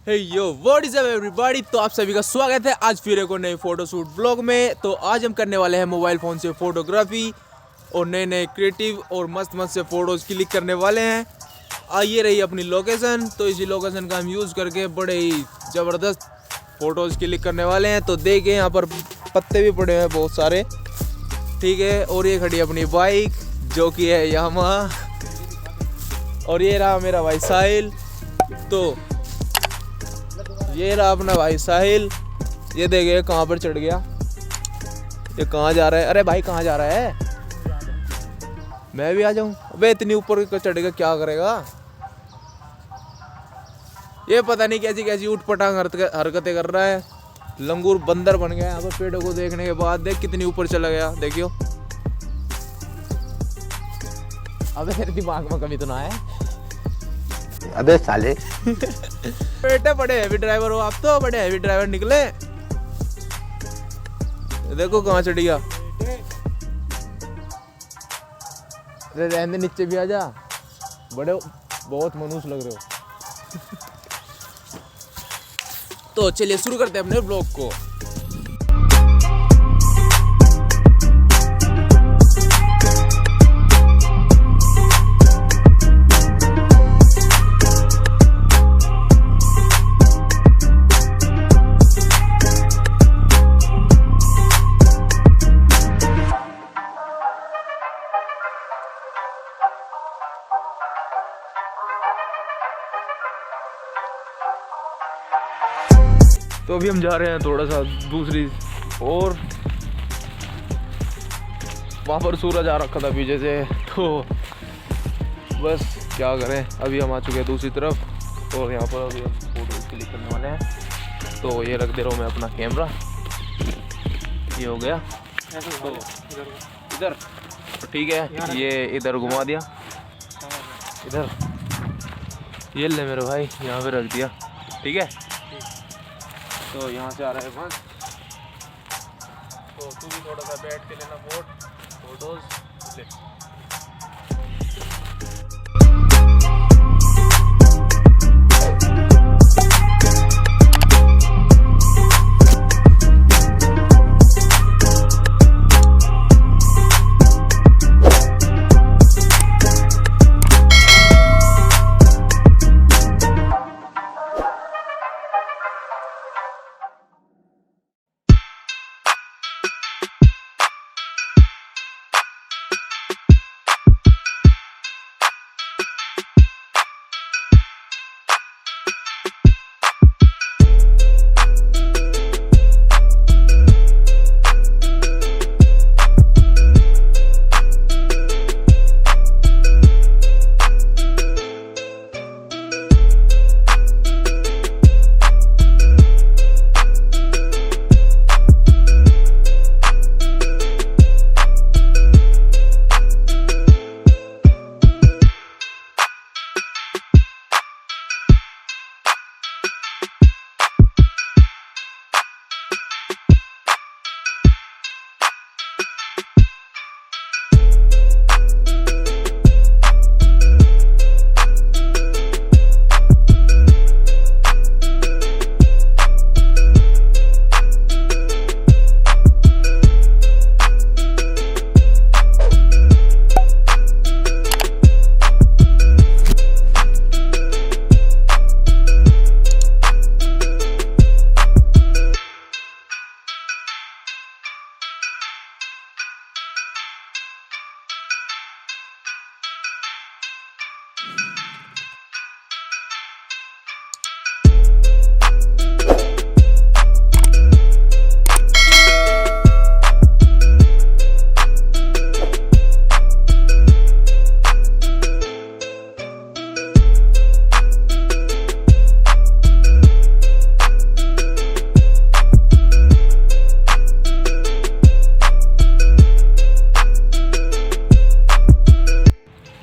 Hey yo what is up everybody. तो आप सभी का स्वागत है आज फिर एक और नए फोटोशूट ब्लॉग में। तो आज हम करने वाले हैं मोबाइल फ़ोन से फ़ोटोग्राफी और नए नए क्रिएटिव और मस्त मस्त से फ़ोटोज़ क्लिक करने वाले हैं। आइए रही अपनी लोकेशन। तो इसी लोकेशन का हम यूज़ करके बड़े ही ज़बरदस्त फ़ोटोज़ क्लिक करने वाले हैं। तो देखें यहाँ पर पत्ते भी पड़े हैं बहुत सारे, ठीक है। और ये खड़ी अपनी बाइक जो कि है यामाहा, और ये रहा मेरा भाई साहिल। तो ये रहा अपना भाई साहिल। ये देखिए कहाँ पर चढ़ गया, ये कहाँ जा रहा है। अरे भाई कहाँ जा रहा है, मैं भी आ जाऊँ। अबे इतनी ऊपर चढ़ेगा क्या करेगा ये, पता नहीं कैसी कैसी उठ पटांग हरकतें कर रहा है। लंगूर बंदर बन गया। अब पेड़ों को देखने के बाद देख कितनी ऊपर चला गया, देखियो। अबे तेरे दिमाग में कमी तो ना है। अबे साले बेटे बड़े हैवी ड्राइवर हो आप, तो बड़े हैवी ड्राइवर निकले। देखो कहाँ चढ़ गया। अरे रहने नीचे भी आ जा, बड़े बहुत मनुष्य लग रहे हो। तो चलिए शुरू करते हैं अपने ब्लॉग को। तो अभी हम जा रहे हैं थोड़ा सा दूसरी, और वहाँ पर सूरज आ रखा था पीछे से, तो बस क्या करें। अभी हम आ चुके हैं दूसरी तरफ और यहाँ पर अभी हम फोटो क्लिक करने वाले हैं। तो ये रख दे रहा हूँ मैं अपना कैमरा, ये हो गया। तो इधर ठीक है, ये इधर घुमा दिया, इधर ये ले मेरे भाई, यहाँ पे रख दिया, ठीक है। तो यहाँ से आ रहा है बस। तो तू भी थोड़ा सा बैठ के लेना फोटोज ले।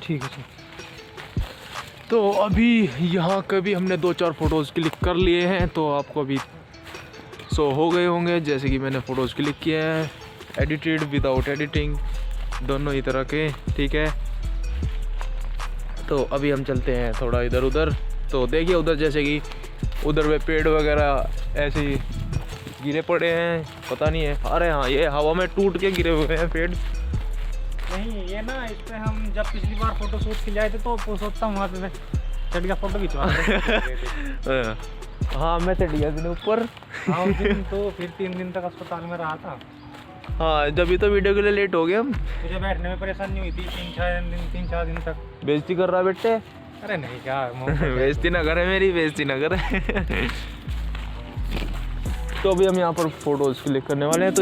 ठीक है। तो अभी यहाँ के भी हमने 2-4 फ़ोटोज़ क्लिक कर लिए हैं। तो आपको अभी शो हो गए होंगे, जैसे कि मैंने फ़ोटोज़ क्लिक किए हैं, एडिटेड, विदाउट एडिटिंग, दोनों ही तरह के, ठीक है। तो अभी हम चलते हैं थोड़ा इधर उधर। तो देखिए उधर जैसे कि उधर वे पेड़ वगैरह ऐसे ही गिरे पड़े हैं, पता नहीं है। अरे हाँ, ये हवा में टूट के गिरे हुए हैं पेड़। नहीं ये ना, इस पे हम जब पिछली बार फोटो शूट के लिए आए थे तो सोचता हूँ वहाँ पे चढ़ गया फोटो खिंचवा। हाँ मैं चढ़ गया दिन ऊपर। हाँ उस दिन तो फिर 3 दिन तक अस्पताल में रहा था। हाँ जब भी तो वीडियो के लिए लेट हो गए हम। मुझे बैठने में परेशानी हुई थी 3-4 दिन तक। बेइज्जती कर रहा बेटे। अरे नहीं क्या बेइज्जती ना करे, मेरी बेइज्जती ना करे। तो अभी हम यहाँ पर फोटोज क्लिक करने वाले हैं।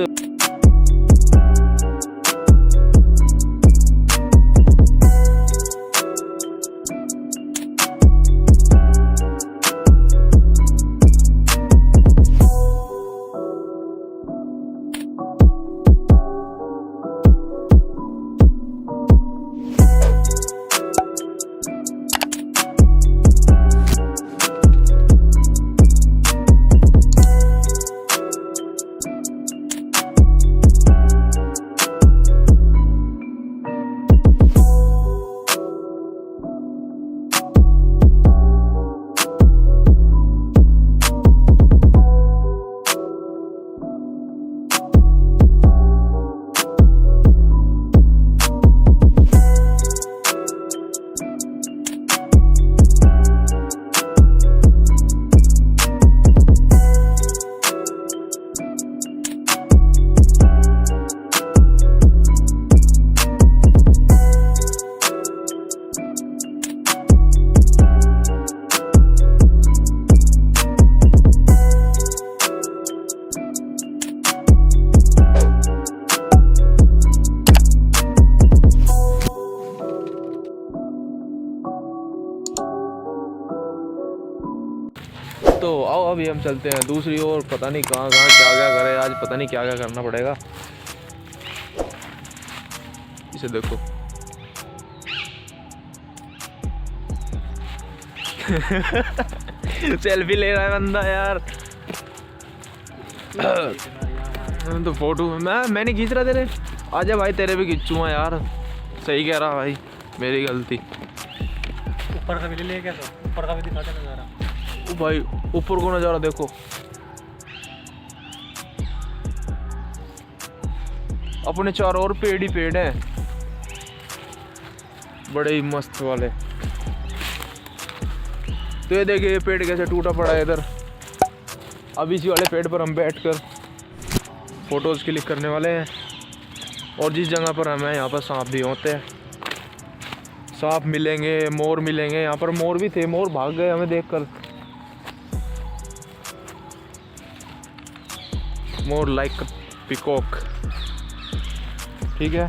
तो आओ अभी हम चलते हैं दूसरी ओर। पता नहीं कहाँ कहाँ क्या क्या करे आज, पता नहीं क्या क्या करना पड़ेगा। इसे देखो। सेल्फी ले रहा है बंदा यार। तो फोटो मैं नहीं खींच रहा तेरे। आजा भाई तेरे भी खींचूंगा यार। सही कह रहा भाई, मेरी गलती। ऊपर का भी ले क्या, तो ऊपर का भी दिखाते नजारा। ओ भाई ऊपर को नजारा देखो। अपने चारों ओर पेड़ ही पेड़ हैं, बड़े ही मस्त वाले। तो ये देखिए पेड़ कैसे टूटा पड़ा है इधर। अब इसी वाले पेड़ पर हम बैठकर फोटोज क्लिक करने वाले हैं। और जिस जगह पर हमें यहाँ पर सांप भी होते हैं, सांप मिलेंगे, मोर मिलेंगे। यहाँ पर मोर भी थे, मोर भाग गए हमें देखकर। More like peacock. ठीक है,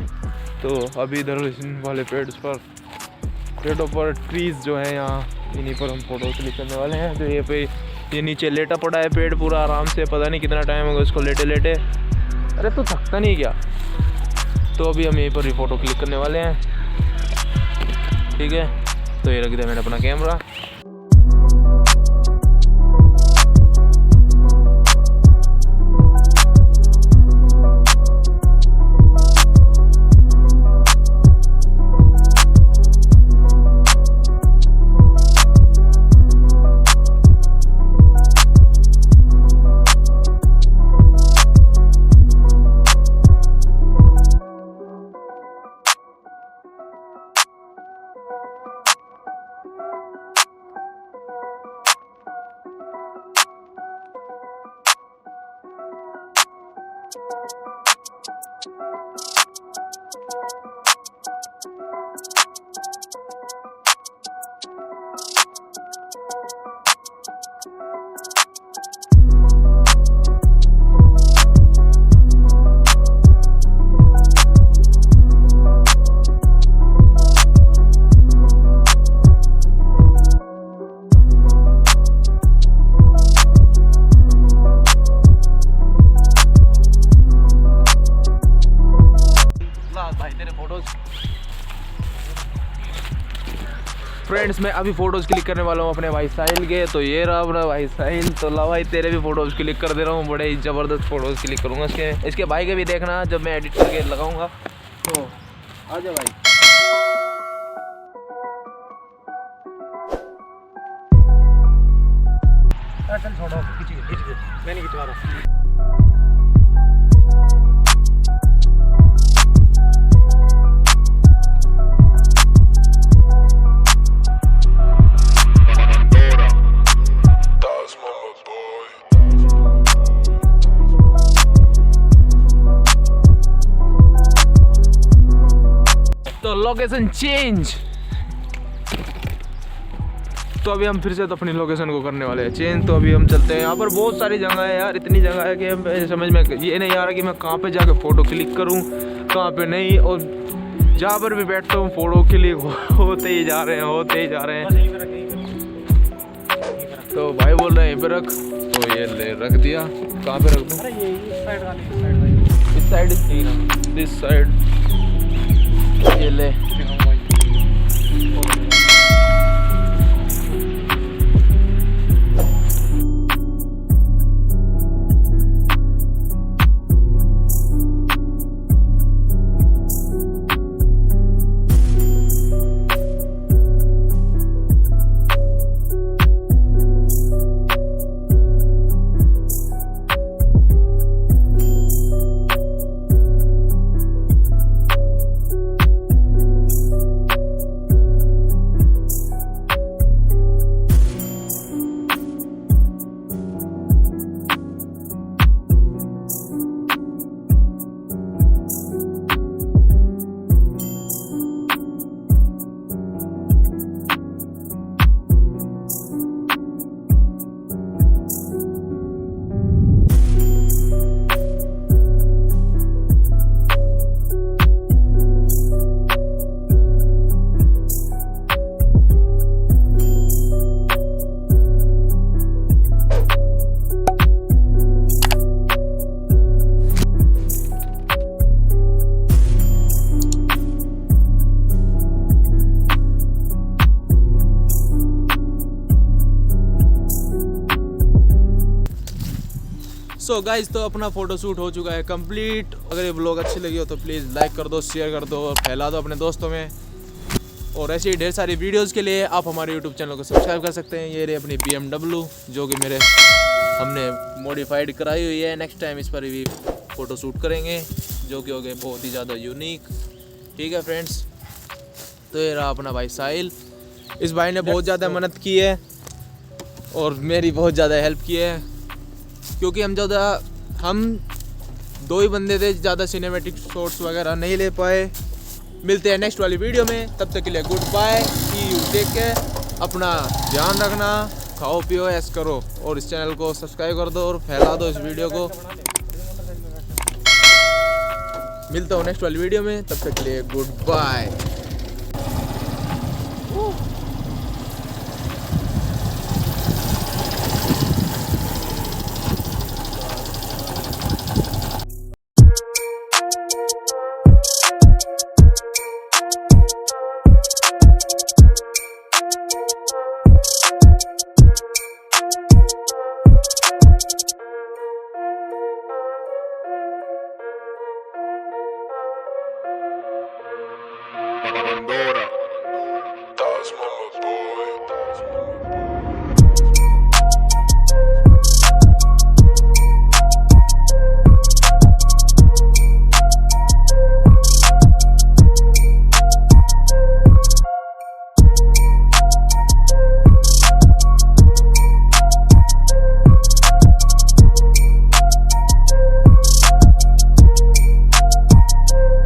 तो अभी इधर इन वाले पेड़ों पर ट्रीज जो है यहाँ, इन्हीं पर हम फोटो क्लिक करने वाले हैं। तो ये नीचे लेटा पड़ा है पेड़ पूरा आराम से। पता नहीं कितना टाइम होगा इसको लेटे लेटे। अरे तो थकता नहीं क्या। तो अभी हम यहीं पर ही फ़ोटो क्लिक करने वाले हैं। ठीक है, तो ये रख दिया मैंने अपना कैमरा। फ्रेंड्स मैं अभी फ़ोटोज़ क्लिक करने वाला हूँ अपने भाई साहिल के। तो ये रहा अपना भाई साहिल। तो ला भाई तेरे भी फ़ोटोज़ क्लिक कर दे रहा हूँ। बड़े ही ज़बरदस्त फ़ोटोज़ क्लिक करूँगा इसके भाई के भी देखना जब मैं एडिट करके लगाऊंगा। तो आजा भाई। चल छोड़ो, खींच खींच, मैं नहीं खिंचवा रहा। तो लोकेशन चेंज। तो अभी हम फिर से तो अपनी लोकेशन को करने वाले हैं चेंज। तो अभी हम चलते हैं। यहाँ पर बहुत सारी जगह है यार, इतनी जगह है कि हम समझ में ये नहीं आ रहा कि मैं कहाँ पे जाके फ़ोटो क्लिक करूँ, कहाँ पे नहीं। और जहाँ पर भी बैठता हूँ फ़ोटो क्लिक होते ही जा रहे हैं। तो भाई बोल रहे हैं यहीं पे रख, तो ये ले रख दिया। कहाँ पे रख दूँ? इस साइड, दिस साइड, ये ले। सो गाइज, तो अपना फ़ोटोशूट हो चुका है कंप्लीट। अगर ये ब्लॉग अच्छी लगी हो तो प्लीज़ लाइक कर दो, शेयर कर दो और फैला दो अपने दोस्तों में। और ऐसे ही ढेर सारी वीडियोस के लिए आप हमारे यूट्यूब चैनल को सब्सक्राइब कर सकते हैं। ये रही अपनी BMW जो कि हमने मॉडिफाइड कराई हुई है। नेक्स्ट टाइम इस पर भी फ़ोटोशूट करेंगे जो कि हो गए बहुत ही ज़्यादा यूनिक। ठीक है फ्रेंड्स, तो ये रहा अपना भाई साहिल। इस भाई ने बहुत ज़्यादा मेहनत की है और मेरी बहुत ज़्यादा हेल्प की है, क्योंकि हम दो ही बंदे थे, ज़्यादा सिनेमैटिक शॉट्स वगैरह नहीं ले पाए। मिलते हैं नेक्स्ट वाली वीडियो में, तब तक के लिए good bye, see you, take care. अपना ध्यान रखना, खाओ पियो ऐश करो और इस चैनल को सब्सक्राइब कर दो और फैला दो इस वीडियो को। मिलता हूँ नेक्स्ट वाली वीडियो में, तब तक के लिए गुड बाय।